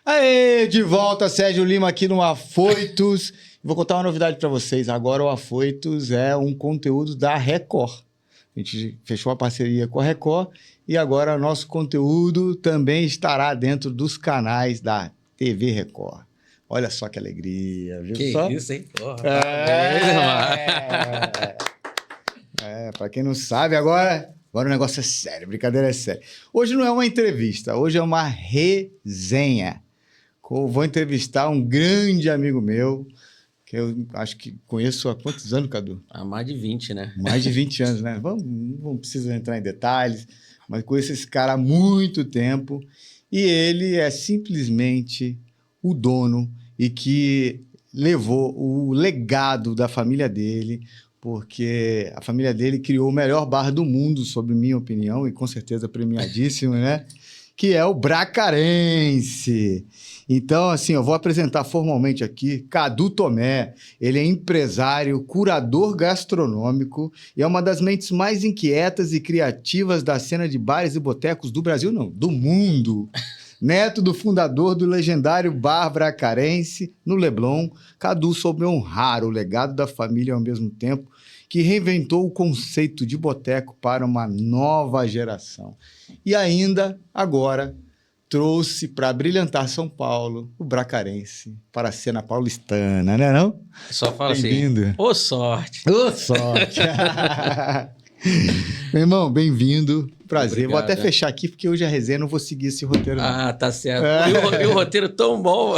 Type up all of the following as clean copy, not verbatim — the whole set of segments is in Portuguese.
Aê, de volta, Sérgio Lima aqui no Afoitos. Vou contar uma novidade para vocês. Agora o Afoitos é um conteúdo da Record. A gente fechou a parceria com a Record e agora nosso conteúdo também estará dentro dos canais da TV Record. Olha só que alegria, viu que só? Isso, hein? Porra, para quem não sabe, agora o negócio é sério, brincadeira é séria. Hoje não é uma entrevista, hoje é uma resenha. Vou entrevistar um grande amigo meu, que eu acho que conheço há quantos anos, Cadu? há mais de 20, né? Mais de 20 anos, né? Não precisa entrar em detalhes, mas conheço esse cara há muito tempo e ele é simplesmente o dono e que levou o legado da família dele, porque a família dele criou o melhor bar do mundo, sob minha opinião, e com certeza premiadíssimo, né? Que é o Bracarense. Então, assim, eu vou apresentar formalmente aqui Cadu Tomé. Ele é empresário, curador gastronômico e é uma das mentes mais inquietas e criativas da cena de bares e botecos do Brasil, não, do mundo. Neto do fundador do legendário Bar Bracarense, no Leblon, Cadu soube honrar o legado da família ao mesmo tempo que reinventou o conceito de boteco para uma nova geração. E ainda, agora, trouxe para brilhantar São Paulo o Bracarense para a cena paulistana, né não? Só fala assim, bem-vindo. ô sorte. Ô sorte. Meu irmão, bem-vindo. Prazer. Obrigado. Vou até fechar aqui, porque hoje a resenha não vou seguir esse roteiro, não. Ah, tá certo. E o roteiro tão bom.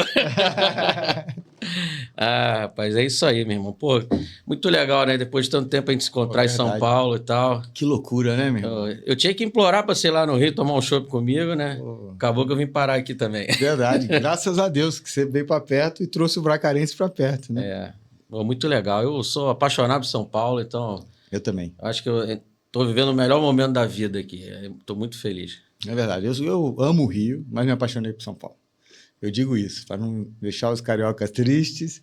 Ah, rapaz, é isso aí, meu irmão. Pô, muito legal, né? Depois de tanto tempo a gente se encontrar em São Paulo e tal. Que loucura, né, meu irmão? Eu tinha que implorar pra você ir lá no Rio tomar um chopp comigo, né? Pô. Acabou que eu vim parar aqui também. Verdade. Graças a Deus que você veio para perto e trouxe o Bracarense para perto, né? É, pô, muito legal. Eu sou apaixonado por São Paulo, então Eu também. acho que eu tô vivendo o melhor momento da vida aqui. Tô muito feliz. É verdade. Eu amo o Rio, mas me apaixonei por São Paulo. Eu digo isso, para não deixar os cariocas tristes,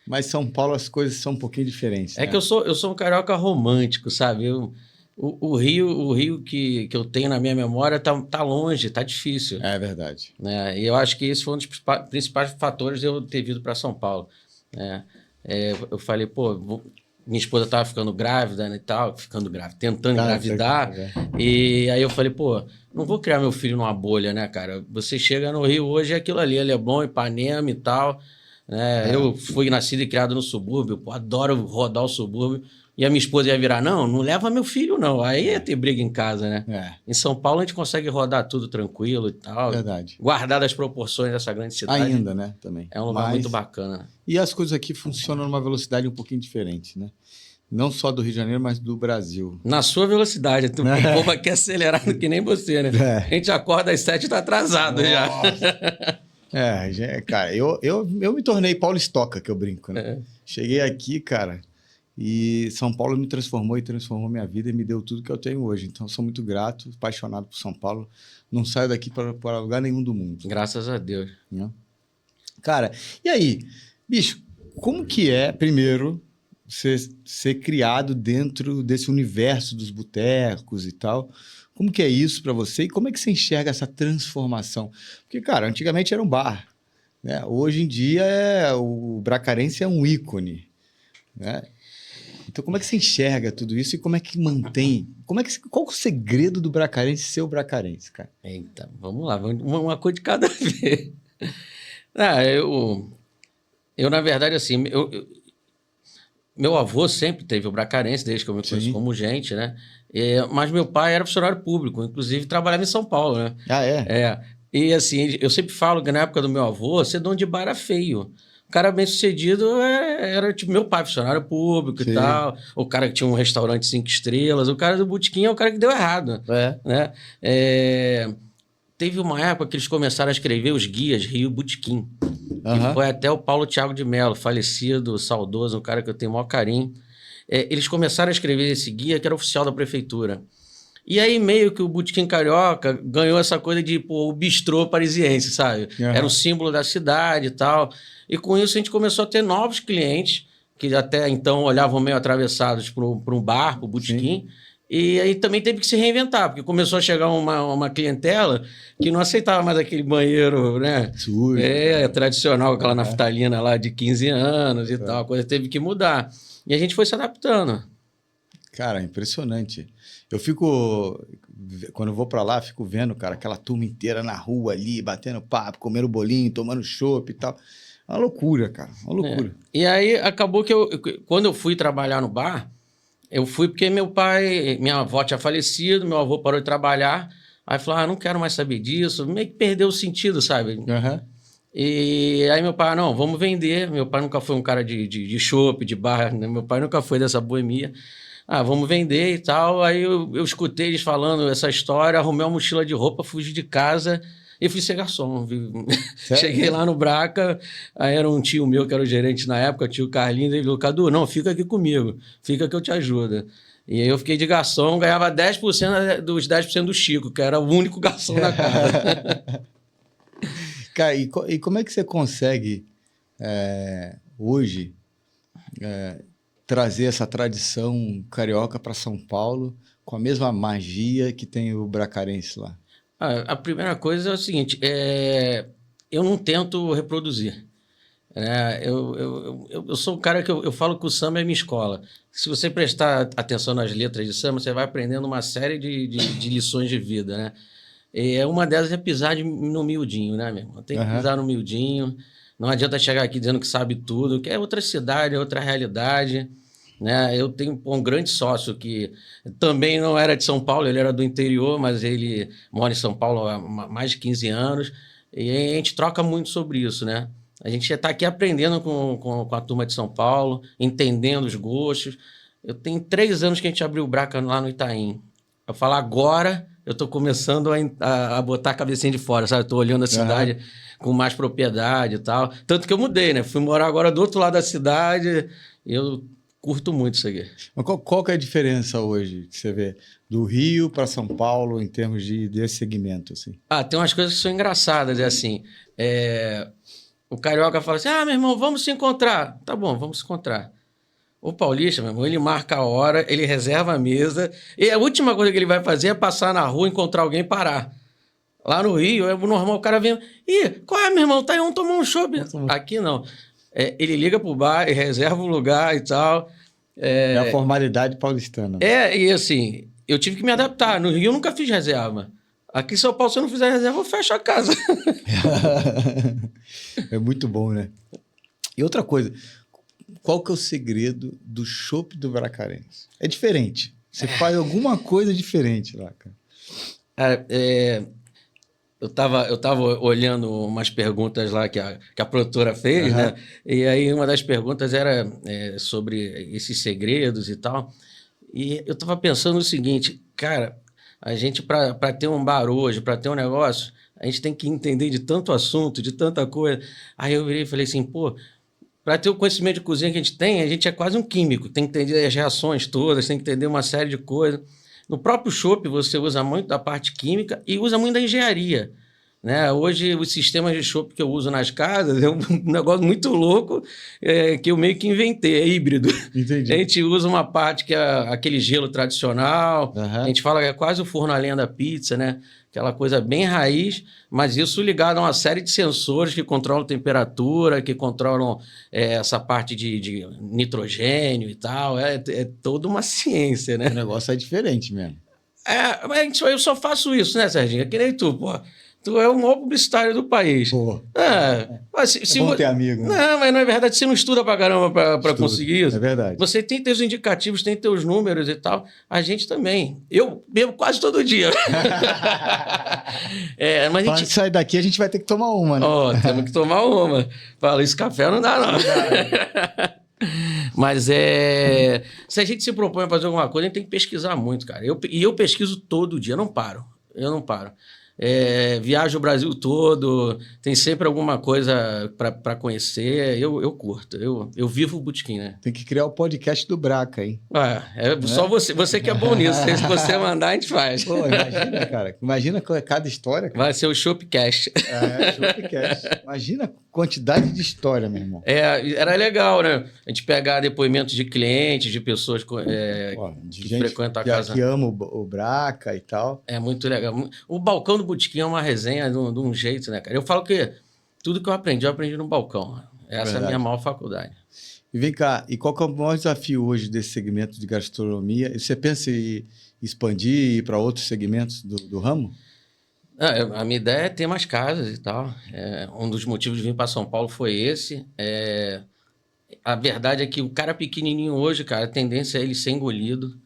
mas São Paulo as coisas são um pouquinho diferentes. É né? que eu sou um carioca romântico, sabe? O Rio que eu tenho na minha memória tá longe, tá difícil. É verdade. Né? E eu acho que esse foi um dos principais fatores de eu ter vindo para São Paulo. Né? Eu falei, pô, minha esposa estava ficando grávida, né, e tal, tentando engravidar. E aí eu falei, pô, não vou criar meu filho numa bolha, né, cara? Você chega no Rio hoje, é aquilo ali, Leblon, Ipanema e tal. Né? Eu fui nascido e criado no subúrbio, pô, adoro rodar o subúrbio. E a minha esposa ia virar, não leva meu filho, não. Aí ia ter briga em casa, né? Em São Paulo a gente consegue rodar tudo tranquilo e tal. Verdade. Guardar as proporções dessa grande cidade. Ainda, né? Também. É um lugar muito bacana. E as coisas aqui funcionam numa velocidade um pouquinho diferente, né? Não só do Rio de Janeiro, mas do Brasil. Na sua velocidade. O povo aqui é acelerado que nem você, né? A gente acorda às 7 e tá atrasado já. Cara, eu me tornei paulistoca, que eu brinco, né? Cheguei aqui, cara... E São Paulo me transformou e transformou minha vida e me deu tudo que eu tenho hoje. Então, sou muito grato, apaixonado por São Paulo. Não saio daqui para lugar nenhum do mundo. Graças a Deus. Né? Cara, e aí? Bicho, como que é, primeiro, ser criado dentro desse universo dos botecos e tal? Como que é isso para você? E como é que você enxerga essa transformação? Porque, cara, antigamente era um bar. Né? Hoje em dia, o Bracarense é um ícone. Né? Então, como é que você enxerga tudo isso e como é que mantém? Qual é o segredo do Bracarense ser o Bracarense, cara? Eita, vamos lá, uma coisa de cada vez. Eu na verdade, assim, meu avô sempre teve o Bracarense, desde que eu me conheço como gente, né? Mas meu pai era funcionário público, inclusive trabalhava em São Paulo, né? Ah, é? E assim, eu sempre falo que na época do meu avô, ser dono de bar era feio. O cara bem sucedido era tipo meu pai, funcionário público e tal. O cara que tinha um restaurante 5 estrelas. O cara do botequim é o cara que deu errado. Né? Teve uma época que eles começaram a escrever os guias Rio Botequim. E foi até o Paulo Thiago de Mello, falecido, saudoso, um cara que eu tenho o maior carinho. Eles começaram a escrever esse guia que era oficial da prefeitura. E aí meio que o Botequim Carioca ganhou essa coisa de o bistrô parisiense, sabe? Era o símbolo da cidade e tal. E com isso a gente começou a ter novos clientes que até então olhavam meio atravessados para um bar, para o botequim. E aí também teve que se reinventar, porque começou a chegar uma clientela que não aceitava mais aquele banheiro, né? Sujo. Tradicional, aquela naftalina lá de 15 anos e tal. A coisa teve que mudar. E a gente foi se adaptando. Cara, impressionante. Quando eu vou pra lá, fico vendo, cara, aquela turma inteira na rua ali, batendo papo, comendo bolinho, tomando chopp e tal. É uma loucura, cara, uma loucura. E aí acabou que quando eu fui trabalhar no bar, eu fui porque minha avó tinha falecido, meu avô parou de trabalhar, aí falou, não quero mais saber disso, meio que perdeu o sentido, sabe? E aí meu pai, não, vamos vender. Meu pai nunca foi um cara de chopp, de bar, né? Meu pai nunca foi dessa boemia. Vamos vender e tal. Aí eu escutei eles falando essa história, arrumei uma mochila de roupa, fugi de casa e fui ser garçom. Cheguei lá no Braca, aí era um tio meu que era o gerente na época, o tio Carlinhos, ele falou, Cadu, não, fica aqui comigo, fica que eu te ajudo. E aí eu fiquei de garçom, ganhava 10% dos 10% do Chico, que era o único garçom da casa. Cara, e como é que você consegue hoje trazer essa tradição carioca para São Paulo com a mesma magia que tem o bracarense lá? A primeira coisa é o seguinte, eu não tento reproduzir. Eu sou um cara que eu falo que o samba é minha escola. Se você prestar atenção nas letras de samba, você vai aprendendo uma série de lições de vida, né? E uma delas é pisar no miudinho, né, meu irmão? Tem que pisar no miudinho. Não adianta chegar aqui dizendo que sabe tudo, que é outra cidade, é outra realidade. Né? Eu tenho um grande sócio que também não era de São Paulo, ele era do interior, mas ele mora em São Paulo há mais de 15 anos. E a gente troca muito sobre isso, né? A gente já está aqui aprendendo com a turma de São Paulo, entendendo os gostos. Eu tenho 3 anos que a gente abriu o Braca lá no Itaim. Eu falo, agora eu estou começando a botar a cabecinha de fora, sabe? Estou olhando a cidade com mais propriedade e tal. Tanto que eu mudei, né? Fui morar agora do outro lado da cidade. Eu curto muito isso aqui. Mas qual que é a diferença hoje que você vê do Rio para São Paulo em termos desse segmento? Assim? Tem umas coisas que são engraçadas. É assim, o carioca fala assim, meu irmão, vamos se encontrar. Tá bom, vamos se encontrar. O paulista, meu irmão, ele marca a hora, ele reserva a mesa, e a última coisa que ele vai fazer é passar na rua, encontrar alguém e parar. Lá no Rio, é normal, o cara vem, qual é, meu irmão? Tá aí, vamos tomar um chopp. Aqui não. Ele liga pro bar e reserva o lugar e tal. É a formalidade paulistana. E assim, eu tive que me adaptar. No Rio eu nunca fiz reserva. Aqui em São Paulo, se eu não fizer reserva, eu fecho a casa. É muito bom, né? E outra coisa, qual que é o segredo do chopp do bracarense? É diferente. Você faz alguma coisa diferente lá, cara. Eu tava olhando umas perguntas lá que a produtora fez, né? E aí uma das perguntas era sobre esses segredos e tal. E eu tava pensando o seguinte, cara, a gente, para ter um bar hoje, para ter um negócio, a gente tem que entender de tanto assunto, de tanta coisa. Aí eu virei e falei assim, para ter o conhecimento de cozinha que a gente é quase um químico, tem que entender as reações todas, tem que entender uma série de coisas. No próprio chopp você usa muito da parte química e usa muito da engenharia. Né? Hoje, os sistemas de chopp que eu uso nas casas é um negócio muito louco que eu meio que inventei, é híbrido. Entendi. A gente usa uma parte que é aquele gelo tradicional, a gente fala que é quase o forno a lenha da pizza, né? Aquela coisa bem raiz, mas isso ligado a uma série de sensores que controlam temperatura, que controlam essa parte de nitrogênio e tal. É toda uma ciência, né? O negócio é diferente mesmo. Mas eu só faço isso, né, Serginho? É que nem tu, pô. Tu é o maior publicitário do país. Pô. Mas bom ter amigo, né? Não, mas não é verdade. Você não estuda pra caramba pra conseguir isso. É verdade. Você tem teus indicativos, tem teus números e tal. A gente também. Eu bebo quase todo dia. Mas Pra sair daqui, a gente vai ter que tomar uma, né? Temos que tomar uma. Fala, esse café não dá, não. Mas se a gente se propõe a fazer alguma coisa, a gente tem que pesquisar muito, cara. Eu pesquiso todo dia, eu não paro. viaja o Brasil todo, tem sempre alguma coisa para conhecer. Eu curto, eu vivo o Botequim, né? Tem que criar o podcast do Braca, hein? Só você que é bom nisso. Se você mandar, a gente faz. Pô, imagina, cara. Imagina cada história, cara. Vai ser o Shopcast. Shopcast. Imagina a quantidade de história, meu irmão. Era legal, né? A gente pegar depoimentos de clientes, de pessoas de que gente frequentam a casa. Que ama o Braca e tal. É muito legal. O balcão do Botequim é uma resenha de um jeito, né, cara? Eu falo que tudo que eu aprendi no balcão. Essa é a minha maior faculdade. E vem cá, e qual que é o maior desafio hoje desse segmento de gastronomia? Você pensa em expandir e ir para outros segmentos do ramo? A minha ideia é ter mais casas e tal. Um dos motivos de vir para São Paulo foi esse. A verdade é que o cara pequenininho hoje, cara, a tendência é ele ser engolido.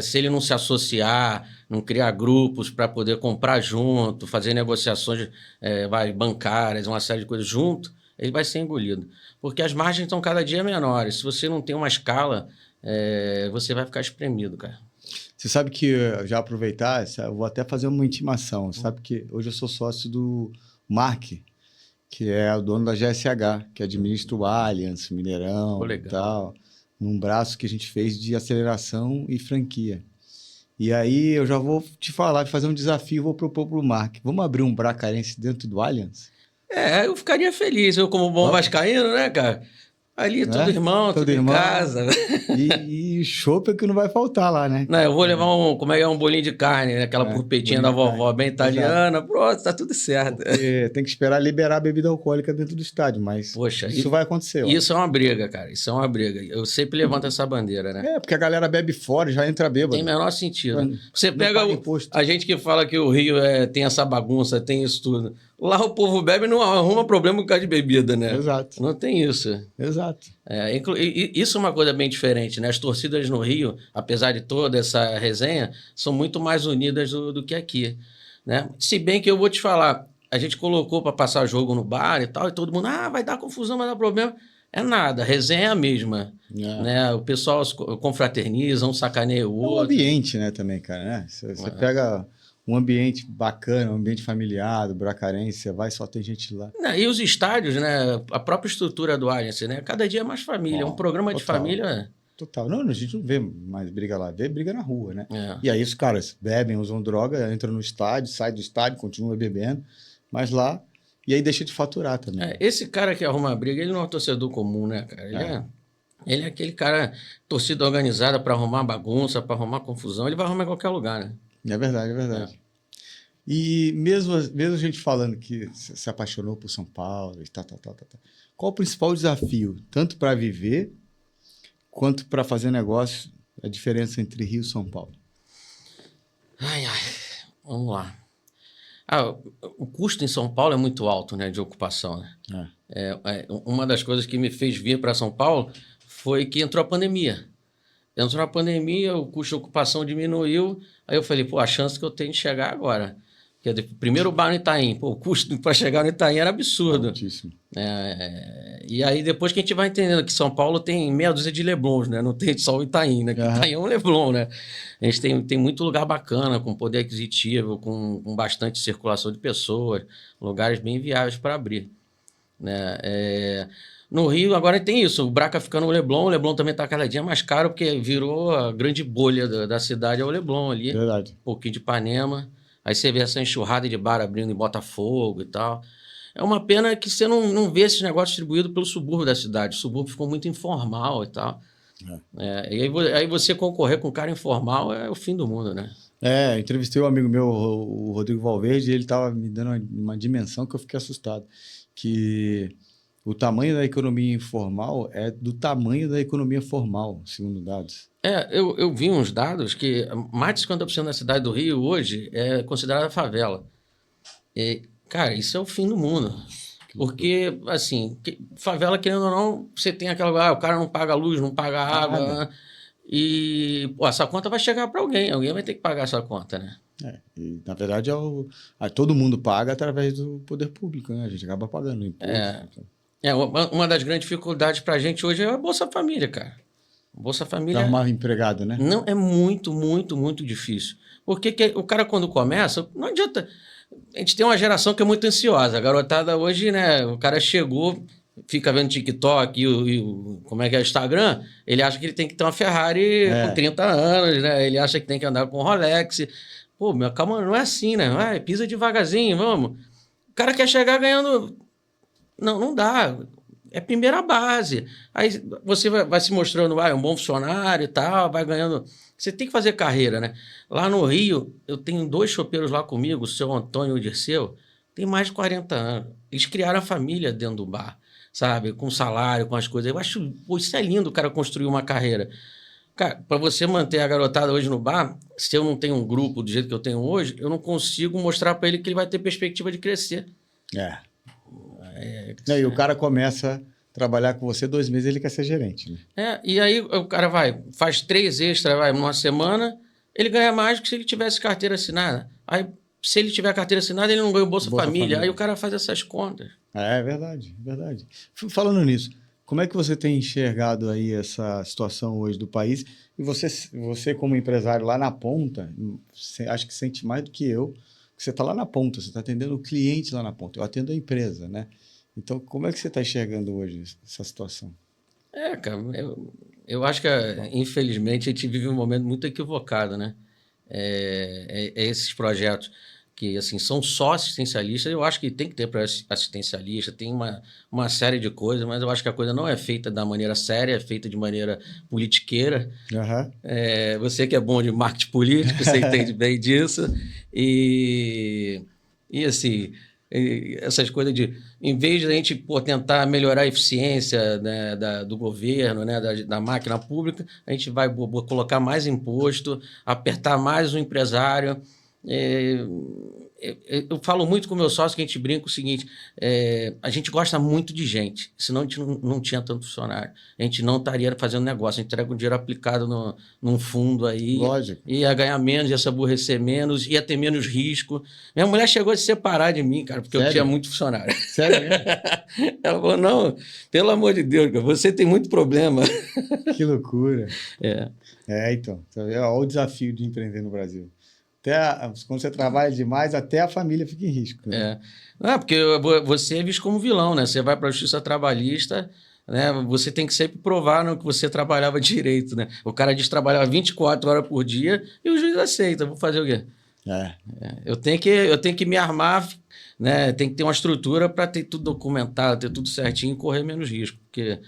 Se ele não se associar, não criar grupos para poder comprar junto, fazer negociações bancárias, uma série de coisas junto, ele vai ser engolido. Porque as margens estão cada dia menores. Se você não tem uma escala, você vai ficar espremido, cara. Você sabe que, já aproveitar, eu vou até fazer uma intimação. Sabe que hoje eu sou sócio do Mark, que é o dono da GSH, que administra o Allianz, Mineirão e tal, num braço que a gente fez de aceleração e franquia. E aí eu já vou te falar, fazer um desafio, vou propor para o Mark. Vamos abrir um bracarense dentro do Allianz? Eu ficaria feliz. Eu, como bom vascaíno, né, cara? Ali, todo irmão, tudo em casa. E chopp é que não vai faltar lá, né? Não, eu vou levar um bolinho de carne, né? Aquela purpetinha da vovó, bem italiana. Exato. Pronto, tá tudo certo. Porque tem que esperar liberar a bebida alcoólica dentro do estádio, mas isso vai acontecer. Isso é uma briga, cara. Isso é uma briga. Eu sempre levanto essa bandeira, né? Porque a galera bebe fora e já entra bêbado. Tem menor sentido. Você pega a gente que fala que o Rio tem essa bagunça, tem isso tudo. Lá o povo bebe e não arruma problema por causa de bebida, né? Exato. Não tem isso. Exato. Isso é uma coisa bem diferente, né? As torcidas no Rio, apesar de toda essa resenha, são muito mais unidas do que aqui, né? Se bem que eu vou te falar, a gente colocou para passar jogo no bar e tal, e todo mundo, vai dar confusão, vai dar problema. É nada, a resenha é a mesma. Né? O pessoal confraterniza, um sacaneia o outro. É um ambiente, né, também, cara, né? Você pega um ambiente bacana, um ambiente familiar, do bracarense, você vai, só tem gente lá. E os estádios, né? A própria estrutura do Allianz, né? Cada dia é mais família, um programa de família. Total. Não, a gente não vê mais briga lá, vê briga na rua, né? E aí os caras bebem, usam droga, entram no estádio, saem do estádio, continuam bebendo, mas lá, e aí deixa de faturar também. Esse cara que arruma briga, ele não é um torcedor comum, né, cara? Ele é aquele cara, torcida organizada para arrumar bagunça, para arrumar confusão, ele vai arrumar em qualquer lugar, né? É verdade, é verdade. E mesmo a gente falando que se apaixonou por São Paulo e tal. Qual o principal desafio, tanto para viver quanto para fazer negócio, a diferença entre Rio e São Paulo? Vamos lá. O custo em São Paulo é muito alto, né, de ocupação, né? Uma das coisas que me fez vir para São Paulo foi que entrou a pandemia. Entrou a pandemia, o custo de ocupação diminuiu, aí eu falei, a chance que eu tenho de chegar agora. Primeiro o bar no Itaim, o custo para chegar no Itaim era absurdo. Altíssimo. E aí depois que a gente vai entendendo que São Paulo tem meia dúzia de Leblons, né? Não tem só o Itaim, né? Itaim é um Leblon, né? A gente tem muito lugar bacana, com poder aquisitivo, com bastante circulação de pessoas, lugares bem viáveis para abrir, né? No Rio agora tem isso, o Braca fica no Leblon, o Leblon também está cada dia mais caro, porque virou a grande bolha da cidade, é o Leblon ali. Verdade. Um pouquinho de Ipanema. Aí você vê essa enxurrada de bar abrindo em Botafogo e tal. É uma pena que você não vê esses negócios distribuídos pelo subúrbio da cidade. O subúrbio ficou muito informal e tal. E aí você concorrer com um cara informal é o fim do mundo, né? Entrevistei um amigo meu, o Rodrigo Valverde, e ele estava me dando uma dimensão que eu fiquei assustado. Que o tamanho da economia informal é do tamanho da economia formal, segundo dados. Eu vi uns dados que mais de 50% da cidade do Rio hoje é considerada favela. Cara, isso é o fim do mundo. Porque, assim, favela, querendo ou não, você tem aquela... o cara não paga luz, não paga água. E essa conta vai chegar para alguém. Alguém vai ter que pagar essa conta, né? E, na verdade, todo mundo paga através do poder público, né? A gente acaba pagando imposto. Uma das grandes dificuldades para a gente hoje é a Bolsa Família, cara. Bolsa Família... Para arrumar empregado, né? Não, é muito, muito, muito difícil. Porque o cara, quando começa, não adianta... A gente tem uma geração que é muito ansiosa. A garotada hoje, né? O cara chegou, fica vendo TikTok como é que é o Instagram, ele acha que ele tem que ter uma Ferrari com 30 anos, né? Ele acha que tem que andar com Rolex. Pô, meu, calma, não é assim, né? Vai, pisa devagarzinho, vamos. O cara quer chegar ganhando... Não dá. É primeira base. Aí você vai se mostrando, um bom funcionário e tal, vai ganhando... Você tem que fazer carreira, né? Lá no Rio, eu tenho 2 chopeiros lá comigo, o seu Antônio e o Dirceu, tem mais de 40 anos. Eles criaram a família dentro do bar, sabe? Com salário, com as coisas. Eu acho, pô, isso é lindo, o cara construir uma carreira. Cara, para você manter a garotada hoje no bar, se eu não tenho um grupo do jeito que eu tenho hoje, eu não consigo mostrar para ele que ele vai ter perspectiva de crescer. Não, e o cara começa... trabalhar com você 2 meses, ele quer ser gerente, né? E aí o cara faz 3 extras, numa semana, ele ganha mais do que se ele tivesse carteira assinada. Aí, se ele tiver carteira assinada, ele não ganha o Bolsa Família. Aí o cara faz essas contas. É verdade, verdade. Falando nisso, como é que você tem enxergado aí essa situação hoje do país? E você como empresário lá na ponta, acho que sente mais do que eu, que você está lá na ponta, você está atendendo o cliente lá na ponta. Eu atendo a empresa, né? Então, como é que você está enxergando hoje essa situação? Cara, eu acho que, infelizmente, a gente vive um momento muito equivocado, né? Esses projetos que, assim, são só assistencialistas, eu acho que tem que ter para assistencialista, tem uma série de coisas, mas eu acho que a coisa não é feita da maneira séria, é feita de maneira politiqueira. Você que é bom de marketing político, você entende bem disso. E assim... essas coisas de, em vez de a gente tentar melhorar a eficiência, né, do governo, né, da máquina pública, a gente vai colocar mais imposto, apertar mais o empresário. Eu falo muito com o meu sócio que a gente brinca o seguinte, a gente gosta muito de gente, senão a gente não tinha tanto funcionário. A gente não estaria fazendo negócio, a gente entrega o dinheiro aplicado num fundo aí. Lógico. Ia ganhar menos, ia se aborrecer menos, ia ter menos risco. Minha mulher chegou a se separar de mim, cara, porque Sério? eu tinha muito funcionário. Sério mesmo? Ela falou, não, pelo amor de Deus, cara, você tem muito problema. Que loucura. Então, olha o desafio de empreender no Brasil. Quando você trabalha demais, até a família fica em risco. Né? Porque você é visto como vilão, né? Você vai para a justiça trabalhista, né? Você tem que sempre provar que você trabalhava direito, né? O cara diz que trabalhava 24 horas por dia e o juiz aceita. Vou fazer o quê? Eu tenho que me armar, né? Tem que ter uma estrutura para ter tudo documentado, ter tudo certinho e correr menos risco, porque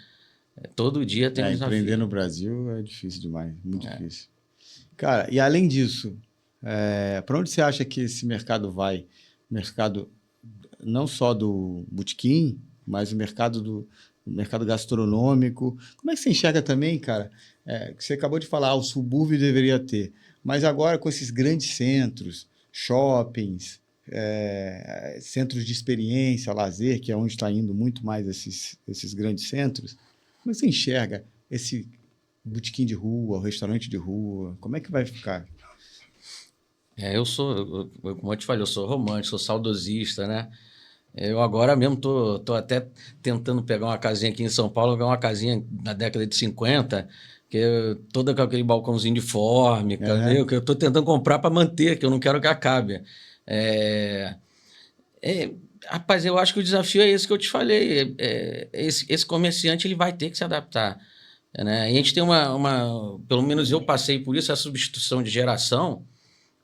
todo dia tem um desafio. Empreender no Brasil é difícil demais, muito difícil. Cara, e além disso, para onde você acha que esse mercado vai? Mercado não só do botequim, mas o mercado gastronômico. Como é que você enxerga também, cara? Que você acabou de falar, o subúrbio deveria ter. Mas agora com esses grandes centros, shoppings, centros de experiência, lazer, que é onde está indo muito mais esses grandes centros, como é que você enxerga esse botequim de rua, o restaurante de rua? Como é que vai ficar? Como eu te falei, eu sou romântico, sou saudosista, né? Eu agora mesmo tô até tentando pegar uma casinha aqui em São Paulo, uma casinha na década de 50, toda com aquele balcãozinho de fórmica, que eu tô tentando comprar para manter, que eu não quero que acabe. Rapaz, eu acho que o desafio é esse que eu te falei. Esse comerciante ele vai ter que se adaptar. Né? E a gente tem pelo menos eu passei por isso, a substituição de geração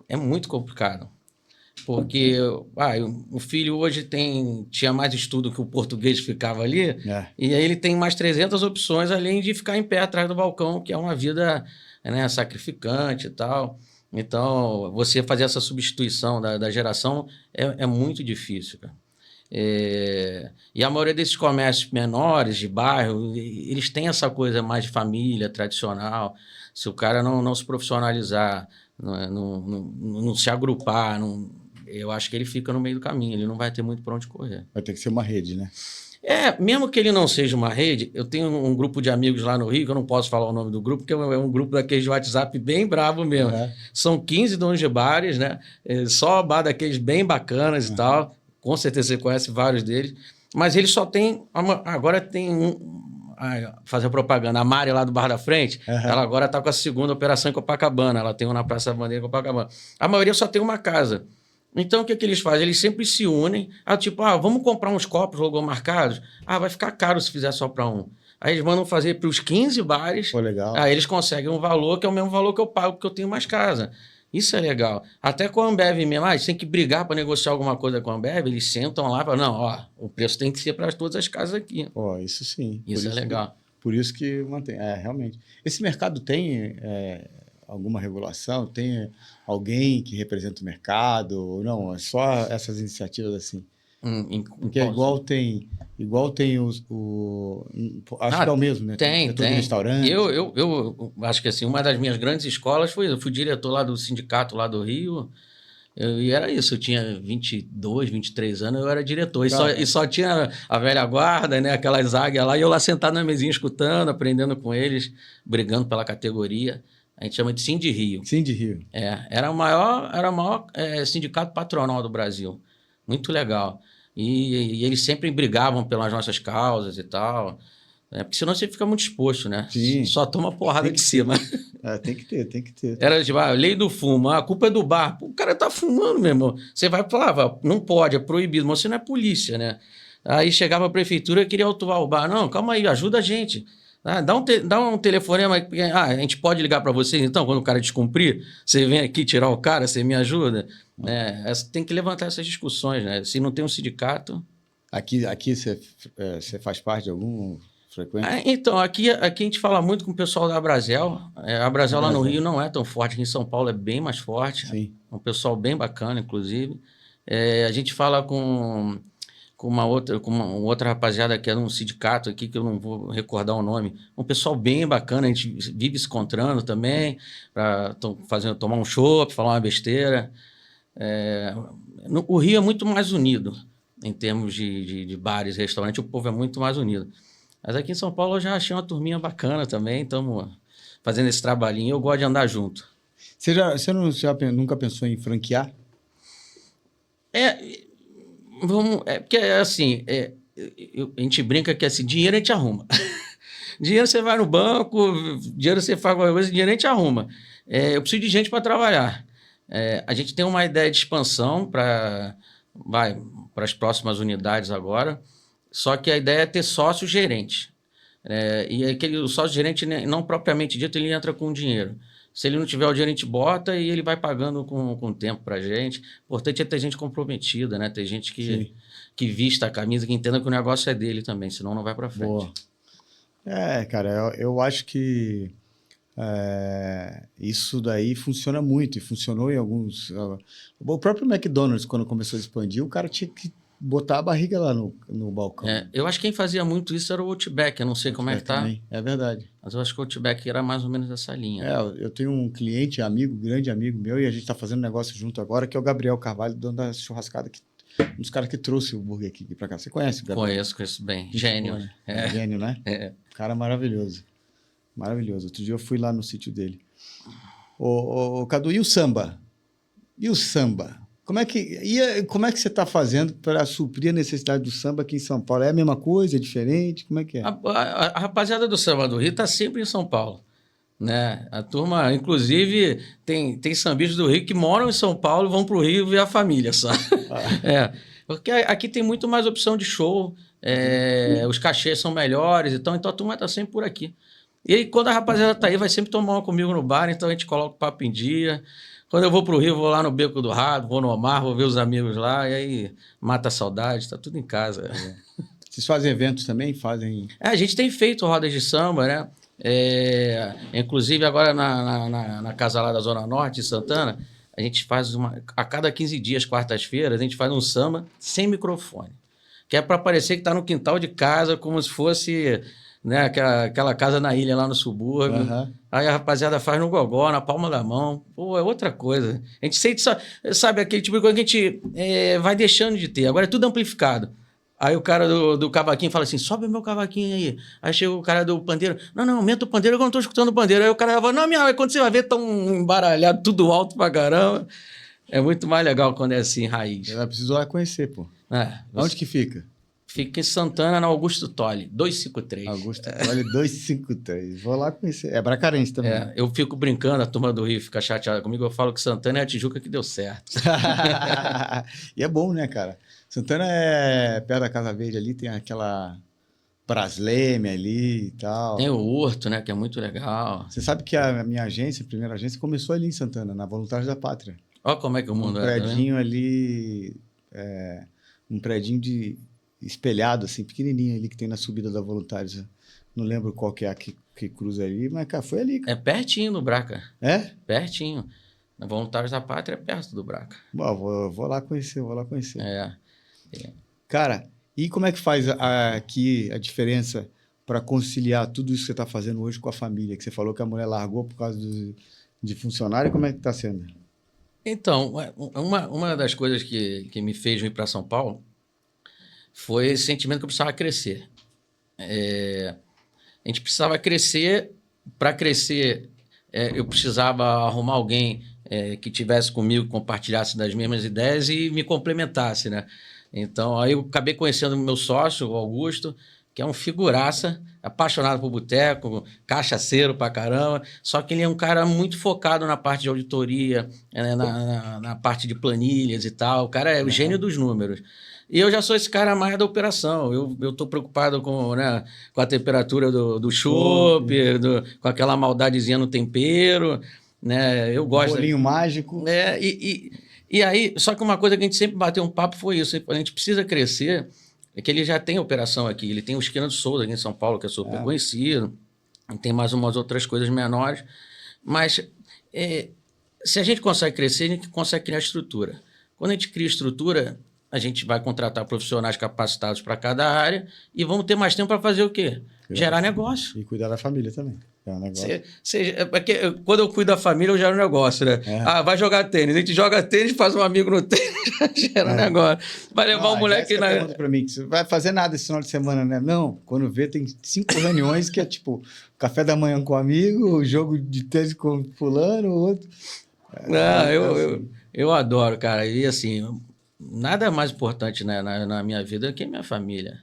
é muito complicado. Porque o filho hoje tinha mais estudo que o português ficava ali, e aí ele tem mais 300 opções, além de ficar em pé atrás do balcão, que é uma vida, né, sacrificante e tal. Então, você fazer essa substituição da geração é muito difícil, cara. E a maioria desses comércios menores, de bairro, eles têm essa coisa mais de família, tradicional. Se o cara não se profissionalizar, não se agrupar, eu acho que ele fica no meio do caminho, ele não vai ter muito para onde correr. Vai ter que ser uma rede, né? Mesmo que ele não seja uma rede, eu tenho um grupo de amigos lá no Rio, que eu não posso falar o nome do grupo, porque é um grupo daqueles de WhatsApp bem bravo mesmo. São 15 donos de bares, né? Só bar daqueles bem bacanas e tal. Com certeza você conhece vários deles. Mas ele só tem... Agora tem fazer propaganda. A Mari lá do Bar da Frente, ela agora está com a segunda operação em Copacabana. Ela tem uma na Praça da Bandeira em Copacabana. A maioria só tem uma casa. Então, o que eles fazem? Eles sempre se unem. Tipo, vamos comprar uns copos logomarcados? Vai ficar caro se fizer só para um. Aí eles mandam fazer para os 15 bares. Pô, legal. Aí eles conseguem um valor que é o mesmo valor que eu pago, porque eu tenho mais casa. Isso é legal. Até com a Ambev mesmo, eles têm que brigar para negociar alguma coisa com a Ambev, eles sentam lá e falam, não, o preço tem que ser para todas as casas aqui. Pô, isso sim. Isso é legal. Por isso que mantém. Realmente. Esse mercado tem alguma regulação? Tem alguém que representa o mercado? Ou não? É só essas iniciativas assim? Porque igual tem acho que é o mesmo, né? Tem. Restaurante. Eu acho que assim, uma das minhas grandes escolas eu fui diretor lá do sindicato lá do Rio, e era isso, eu tinha 22, 23 anos, eu era diretor, e só tinha a velha guarda, né, aquelas águias lá, e eu lá sentado na mesinha escutando, aprendendo com eles, brigando pela categoria. A gente chama de Sindi Rio. Sindi Rio. Era o maior sindicato patronal do Brasil. Muito legal. E eles sempre brigavam pelas nossas causas e tal. Porque senão você fica muito exposto, né? Sim. Só toma porrada de cima. Tem que ter. Era tipo, lei do fumo, a culpa é do bar. Pô, o cara tá fumando, meu irmão. Você vai falar, não pode, é proibido, mas você não é polícia, né? Aí chegava a prefeitura e queria autuar o bar. Não, calma aí, ajuda a gente. Dá um telefonema, a gente pode ligar para vocês, então, quando o cara descumprir, você vem aqui tirar o cara, você me ajuda? Tem que levantar essas discussões, né? Se não tem um sindicato... Aqui você faz parte de algum frequente? Então, aqui a gente fala muito com o pessoal da Abrazel. A Abrazel lá no Rio não é tão forte, aqui em São Paulo é bem mais forte. Sim. É um pessoal bem bacana, inclusive. A gente fala com uma outra rapaziada que é um sindicato aqui, que eu não vou recordar o nome. Um pessoal bem bacana, a gente vive se encontrando também, para tomar um chopp, falar uma besteira. O Rio é muito mais unido em termos de bares, restaurantes, o povo é muito mais unido. Mas aqui em São Paulo eu já achei uma turminha bacana também, estamos fazendo esse trabalhinho, eu gosto de andar junto. Você nunca pensou em franquear? Porque assim, a gente brinca que assim, dinheiro a gente arruma. Dinheiro você vai no banco, dinheiro você faz qualquer coisa, dinheiro a gente arruma. Eu preciso de gente para trabalhar. A gente tem uma ideia de expansão para as próximas unidades agora, só que a ideia é ter sócio-gerente. E o sócio-gerente, não propriamente dito, ele entra com dinheiro. Se ele não tiver o dinheiro, a gente bota e ele vai pagando com o tempo para a gente. O importante é ter gente comprometida, né? Ter gente que vista a camisa, que entenda que o negócio é dele também, senão não vai para frente. Boa. Cara, eu acho que isso daí funciona muito, e funcionou em alguns... O próprio McDonald's, quando começou a expandir, o cara tinha que botar a barriga lá no balcão. Eu acho que quem fazia muito isso era o Outback, eu não sei como é que tá. Também. É verdade. Mas eu acho que o Outback era mais ou menos essa linha. Eu tenho um cliente, grande amigo meu, e a gente está fazendo negócio junto agora, que é o Gabriel Carvalho, dono da churrascada, um dos caras que trouxe o Burger King para cá. Você conhece o Gabriel? Conheço bem. Gênio. Gênio, né? Cara maravilhoso. Maravilhoso. Outro dia eu fui lá no sítio dele. Ô, Cadu, e o samba? Como é que você está fazendo para suprir a necessidade do samba aqui em São Paulo? É a mesma coisa? É diferente? Como é que é? A rapaziada do samba do Rio está sempre em São Paulo. Né? A turma, inclusive, tem sambistas do Rio que moram em São Paulo e vão para o Rio ver a família, sabe? Porque aqui tem muito mais opção de show, os cachês são melhores, então a turma está sempre por aqui. E aí, quando a rapaziada está aí, vai sempre tomar uma comigo no bar, então a gente coloca o papo em dia. Quando eu vou para o Rio, vou lá no Beco do Rato, vou no Omar, vou ver os amigos lá, e aí mata a saudade, está tudo em casa. Vocês fazem eventos também? A gente tem feito rodas de samba, né? Inclusive agora na casa lá da Zona Norte, de Santana, a gente faz a cada 15 dias, quartas-feiras, a gente faz um samba sem microfone, que é para parecer que está no quintal de casa, como se fosse, né, aquela casa na ilha lá no subúrbio. Uhum. Aí a rapaziada faz no gogó, na palma da mão. Pô, é outra coisa. A gente sente, sabe, aquele tipo de coisa que a gente vai deixando de ter. Agora é tudo amplificado. Aí o cara do cavaquinho fala assim, sobe o meu cavaquinho aí. Aí chega o cara do pandeiro, não, aumenta o pandeiro, eu não tô escutando o pandeiro. Aí o cara fala, não, quando você vai ver, tão embaralhado, tudo alto pra caramba. É muito mais legal quando é assim, raiz. Ela precisou lá conhecer, pô. Onde que fica? Fica em Santana, na Augusto Tolli, 253. Augusto Tolli, 253. Vou lá conhecer. É bracarense também. Eu fico brincando, a turma do Rio fica chateada comigo, eu falo que Santana é a Tijuca que deu certo. E é bom, né, cara? Santana é perto da Casa Verde ali, tem aquela Brasleme ali e tal. Tem o Horto, né, que é muito legal. Você sabe que a minha agência, a primeira agência, começou ali em Santana, na Voluntários da Pátria. Olha como é que o mundo Um predinho ali, um predinho espelhado, assim, pequenininho ali, que tem na subida da Voluntários. Não lembro qual que é a que cruza ali, mas, cara, foi ali. Cara. É pertinho do Braca. É? Pertinho. Na Voluntários da Pátria é perto do Braca. Bom, vou lá conhecer. É. Cara, e como é que faz aqui a diferença para conciliar tudo isso que você está fazendo hoje com a família? Que você falou que a mulher largou por causa de funcionário, como é que está sendo? Então, uma das coisas que me fez vir para São Paulo foi esse sentimento que eu precisava crescer. A gente precisava crescer. Para crescer, eu precisava arrumar alguém que tivesse comigo, compartilhasse das mesmas ideias e me complementasse, né? Então, aí eu acabei conhecendo o meu sócio, o Augusto, que é um figuraça, apaixonado por boteco, cachaceiro pra caramba, só que ele é um cara muito focado na parte de auditoria, na parte de planilhas e tal. O cara é o gênio dos números. E eu já sou esse cara mais da operação. Eu tô preocupado com a temperatura do chopp, com aquela maldadezinha no tempero, né? Eu gosto... Bolinho mágico. E aí, só que uma coisa que a gente sempre bateu um papo foi isso. A gente precisa crescer, é que ele já tem operação aqui. Ele tem o Esquina do Souza aqui em São Paulo, que é super conhecido. Tem mais umas outras coisas menores. Mas se a gente consegue crescer, a gente consegue criar estrutura. Quando a gente cria estrutura, a gente vai contratar profissionais capacitados para cada área e vamos ter mais tempo para fazer o quê? Gerar negócio. E cuidar da família também. É um negócio. Quando eu cuido da família, eu gero negócio, né? Vai jogar tênis. A gente joga tênis, faz um amigo no tênis, já gera negócio. Vai levar um moleque na... Pergunta para mim, você vai fazer nada esse final de semana, né? Não, quando vê, tem 5 reuniões que é tipo café da manhã com um amigo, jogo de tênis com fulano, outro. Eu adoro, cara. E assim, nada mais importante, né, na minha vida que a minha família.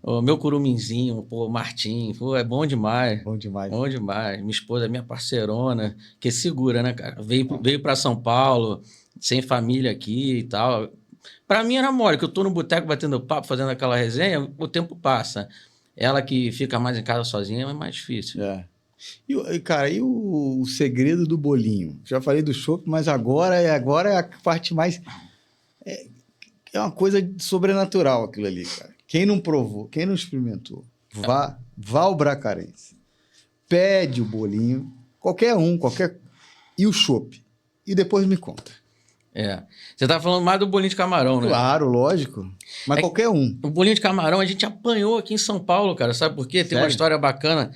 O meu curuminzinho, o Martim, é bom demais. Bom demais. Bom demais. Minha esposa é minha parceirona, que segura, né, cara? Veio para São Paulo, sem família aqui e tal. Para mim era mole, que eu tô no boteco batendo papo, fazendo aquela resenha, o tempo passa. Ela que fica mais em casa sozinha é mais difícil. E, cara, e o segredo do bolinho? Já falei do chopp, mas agora é a parte mais... É uma coisa sobrenatural aquilo ali, cara. Quem não provou, quem não experimentou, vá ao Bracarense. Pede o bolinho, qualquer. E o chopp. E depois me conta. Você tá falando mais do bolinho de camarão, né? Claro, lógico. Mas qualquer um. O bolinho de camarão a gente apanhou aqui em São Paulo, cara. Sabe por quê? Tem uma história bacana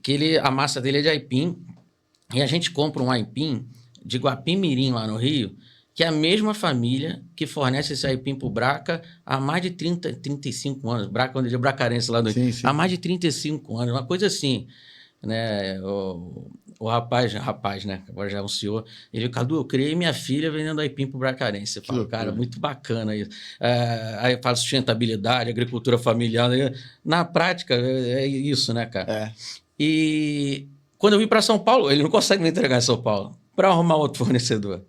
que a massa dele é de aipim. E a gente compra um aipim de Guapimirim, lá no Rio, que é a mesma família que fornece esse aipim pro Braca há mais de 35 anos. Braca, quando eu digo bracarense lá no Rio. Há mais de 35 anos, uma coisa assim, né? O rapaz, né? Agora já é um senhor. Ele, Cadu, eu criei minha filha vendendo aipim pro bracarense. Eu falo, cara, muito bacana isso. Aí eu falo sustentabilidade, agricultura familiar. Na prática, é isso, né, cara? E quando eu vim para São Paulo, ele não consegue me entregar em São Paulo. Para arrumar outro fornecedor.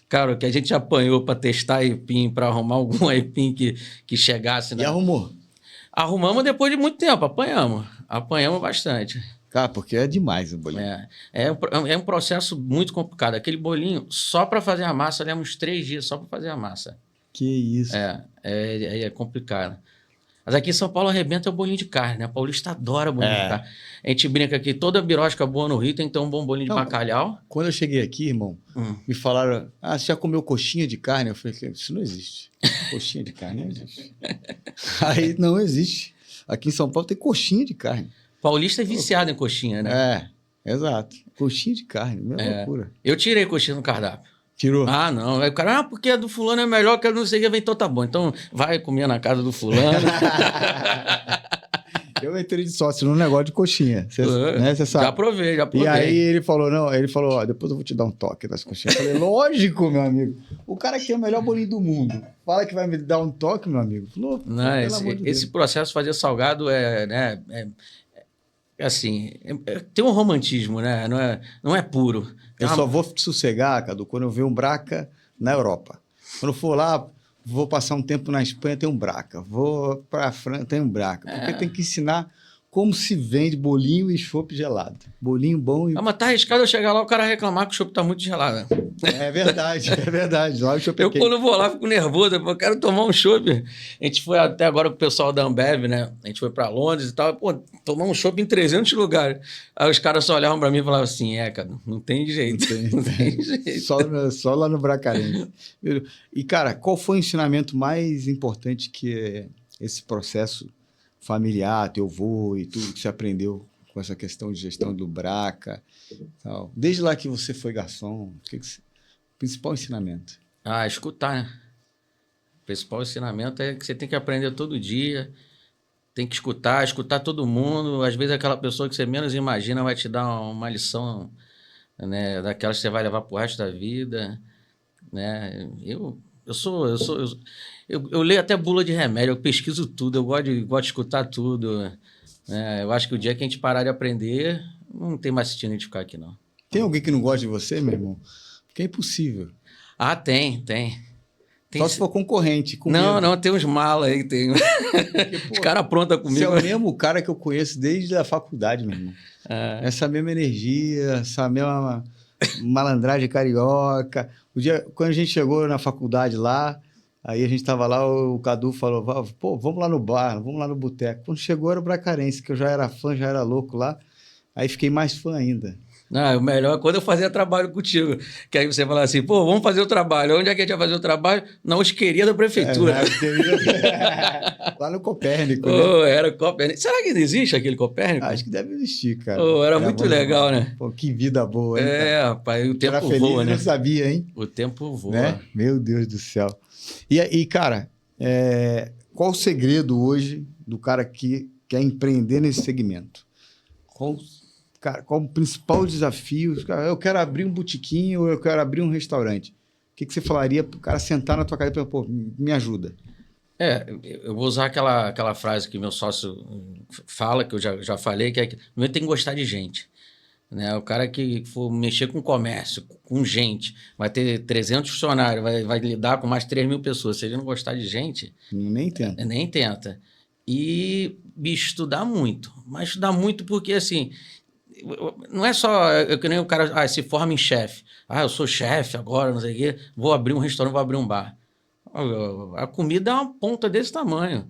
Cara, o que a gente apanhou para testar aipim, para arrumar algum aipim que chegasse... E arrumou? Arrumamos depois de muito tempo, apanhamos bastante. Cara, porque é demais o bolinho. É um processo muito complicado. Aquele bolinho, só para fazer a massa, leva uns 3 dias só para fazer a massa. Que isso. É complicado. Mas aqui em São Paulo arrebenta o bolinho de carne, né? A paulista adora bolinho de carne. A gente brinca que toda birosca boa no Rio tem que ter um bom bolinho de bacalhau. Quando eu cheguei aqui, irmão, me falaram, você já comeu coxinha de carne? Eu falei, isso não existe. Coxinha de carne não existe. Aí não existe. Aqui em São Paulo tem coxinha de carne. Paulista é viciado em coxinha, né? Exato. Coxinha de carne, minha loucura. Eu tirei coxinha no cardápio. Tirou? Não. Aí o cara, porque a do fulano é melhor que a não sei o que, então tá bom. Então vai comer na casa do fulano. Eu entrei de sócio num negócio de coxinha. Você sabe. Já provei, já provei. E aí ele falou, ó, depois eu vou te dar um toque das coxinhas. Eu falei, lógico, meu amigo. O cara que tem o melhor bolinho do mundo. Fala que vai me dar um toque, meu amigo. Falou, não, esse processo de fazer salgado assim, tem um romantismo, né? Não é puro. Eu só vou sossegar, Cadu, quando eu ver um Braca na Europa. Quando eu for lá, vou passar um tempo na Espanha, tem um Braca. Vou para a França, tem um Braca. Porque tem que ensinar como se vende bolinho e chopp gelado. Bolinho bom e... mas tá arriscado eu chegar lá, o cara reclamar que o chopp tá muito gelado. É verdade, é verdade. Lá o chopp eu, quando vou lá, fico nervoso. Eu quero tomar um chopp. A gente foi até agora com o pessoal da Ambev, né? A gente foi para Londres e tal. Pô, tomar um chopp em 300 lugares. Aí os caras só olhavam para mim e falavam assim, cara, não tem jeito. Não tem jeito. Só lá no Bracarense. E, cara, qual foi o ensinamento mais importante que esse processo familiar, teu avô e tudo que você aprendeu com essa questão de gestão do Braca, tal. Desde lá que você foi garçom, principal ensinamento? Escutar, né? O principal ensinamento é que você tem que aprender todo dia, tem que escutar todo mundo. Às vezes aquela pessoa que você menos imagina vai te dar uma lição, né, daquelas que você vai levar pro resto da vida, né? Eu leio até bula de remédio, eu pesquiso tudo, eu gosto de escutar tudo. Né? Eu acho que o dia que a gente parar de aprender, não tem mais sentido a gente ficar aqui, não. Tem alguém que não gosta de você, meu irmão? Porque é impossível. Tem. Só se for concorrente. Não, tem uns malas aí, tem. Porque, os caras aprontam comigo. Você é o mesmo cara que eu conheço desde a faculdade, meu irmão. Essa mesma energia, essa mesma malandragem carioca. Quando a gente chegou na faculdade lá, aí a gente estava lá, o Cadu falou, pô, vamos lá no bar, vamos lá no boteco. Quando chegou era o Bracarense, que eu já era fã, já era louco lá. Aí fiquei mais fã ainda. Não, o melhor é quando eu fazia trabalho contigo. Que aí você fala assim, pô, vamos fazer o trabalho. Onde é que a gente vai fazer o trabalho? Na Osqueria da prefeitura. Lá no Copérnico, né? Era Copérnico. Será que ainda existe aquele Copérnico? Acho que deve existir, cara. Era muito legal, né? Pô, que vida boa, hein? Rapaz, o tempo era feliz, voa, né? Não sabia, hein? O tempo voa. Né? Meu Deus do céu. E cara, qual o segredo hoje do cara que quer empreender nesse segmento? Qual o principal desafio? Eu quero abrir um botiquinho ou eu quero abrir um restaurante. O que você falaria para o cara sentar na tua casa e falar, pô, me ajuda? Eu vou usar aquela frase que meu sócio fala, que eu já falei, que é que primeiro tem que gostar de gente. Né? O cara que for mexer com comércio, com gente, vai ter 300 funcionários, vai lidar com mais 3.000 pessoas. Se ele não gostar de gente... Nem tenta. Nem tenta. E, bicho, estudar muito. Mas estudar muito porque, assim... Não é só que nem o cara se forma em chefe. Eu sou chefe agora, não sei o quê. Vou abrir um restaurante, vou abrir um bar. A comida é uma ponta desse tamanho.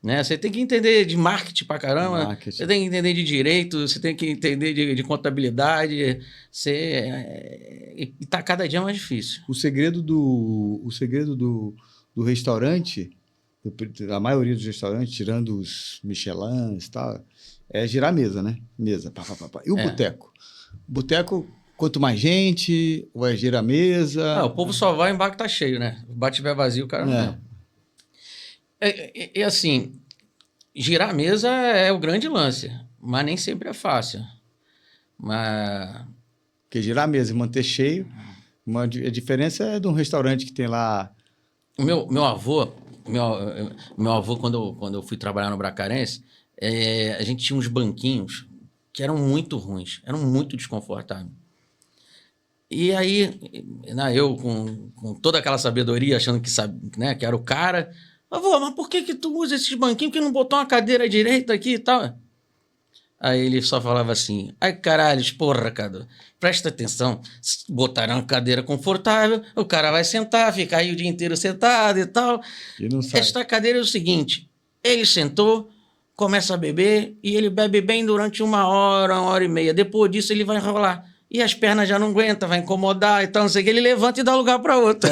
Né? Você tem que entender de marketing pra caramba. Você tem que entender de direito, você tem que entender de contabilidade. E tá cada dia mais difícil. O segredo do restaurante, a maioria dos restaurantes, tirando os Michelins e tal, é girar a mesa, né? Mesa. E o boteco? Boteco, quanto mais gente, vai girar a mesa. O povo só vai em bar que tá cheio, né? O bar tiver vazio, o cara não. Assim, girar a mesa é o grande lance, mas nem sempre é fácil. Porque girar a mesa e manter cheio, a diferença é de um restaurante que tem lá... Meu avô, quando eu fui trabalhar no Bracarense, a gente tinha uns banquinhos que eram muito ruins, eram muito desconfortáveis. E aí, eu com toda aquela sabedoria, achando que que era o cara, avô, mas por que tu usa esses banquinhos que não botou uma cadeira direita aqui e tal? Aí ele só falava assim, caralho, porra, Cadu, presta atenção, botaram uma cadeira confortável, o cara vai sentar, ficar aí o dia inteiro sentado e tal. E não sai. Esta cadeira é o seguinte, ele sentou, começa a beber e ele bebe bem durante 1 hora, 1 hora e meia. Depois disso ele vai enrolar. e as pernas já não aguentam, vai incomodar e tal, não sei o que, ele levanta e dá lugar para outro.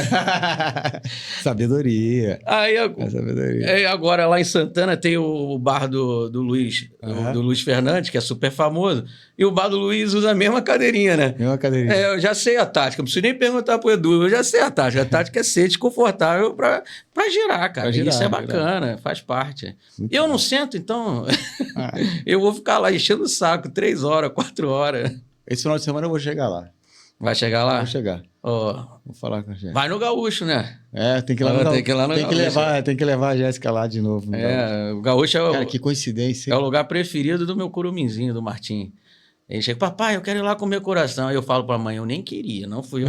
Sabedoria. Aí, Sabedoria. agora lá em Santana tem o bar do Luiz, do Luiz Fernandes, que é super famoso, e o bar do Luiz usa a mesma cadeirinha, né? Mesma cadeirinha. Eu já sei a tática, não preciso nem perguntar pro Edu, eu já sei a tática. A tática é ser desconfortável pra girar, cara. Isso é bacana, faz parte. Muito eu não sento, então eu vou ficar lá enchendo o saco 3 horas, 4 horas. Esse final de semana eu vou chegar lá. Vai chegar lá? Vou chegar. Vou falar com a Jéssica. Vai no Gaúcho, né? Tem que ir lá no Gaúcho. Tem que ir lá no Gaúcho. Tem que levar a Jéssica lá de novo. O Gaúcho é Cara, que coincidência. É o lugar preferido do meu curuminzinho, do Martim. Ele chega, papai, eu quero ir lá comer coração. Aí eu falo pra mãe, eu nem queria, não fui eu.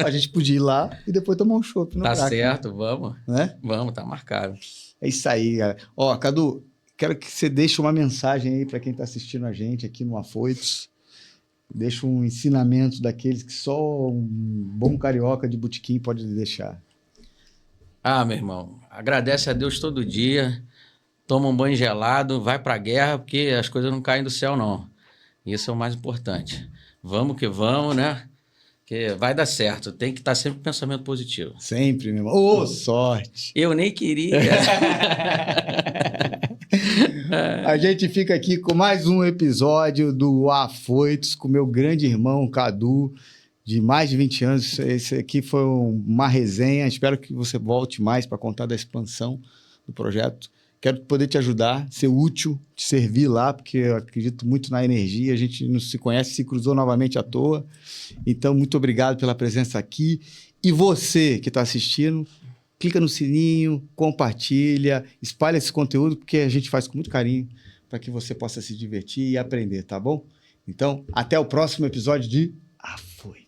A gente podia ir lá e depois tomar um chopp. Tá certo, vamos. Né? Vamos, tá marcado. É isso aí, cara. Cadu, quero que você deixe uma mensagem aí pra quem tá assistindo a gente aqui no Afoitos. Deixa um ensinamento daqueles que só um bom carioca de botequim pode deixar. Meu irmão, agradece a Deus todo dia, toma um banho gelado, vai pra guerra, porque as coisas não caem do céu, não. Isso é o mais importante. Vamos que vamos, né? Que vai dar certo. Tem que estar sempre com pensamento positivo. Sempre, meu irmão. Sorte! Eu nem queria. A gente fica aqui com mais um episódio do Afoitos com meu grande irmão Cadu, de mais de 20 anos. Esse aqui foi uma resenha. Espero que você volte mais para contar da expansão do projeto. Quero poder te ajudar, ser útil, te servir lá, porque eu acredito muito na energia. A gente não se conhece, se cruzou novamente à toa. Então, muito obrigado pela presença aqui. E você que está assistindo, clica no sininho, compartilha, espalha esse conteúdo, porque a gente faz com muito carinho para que você possa se divertir e aprender, tá bom? Então, até o próximo episódio de Afoitos.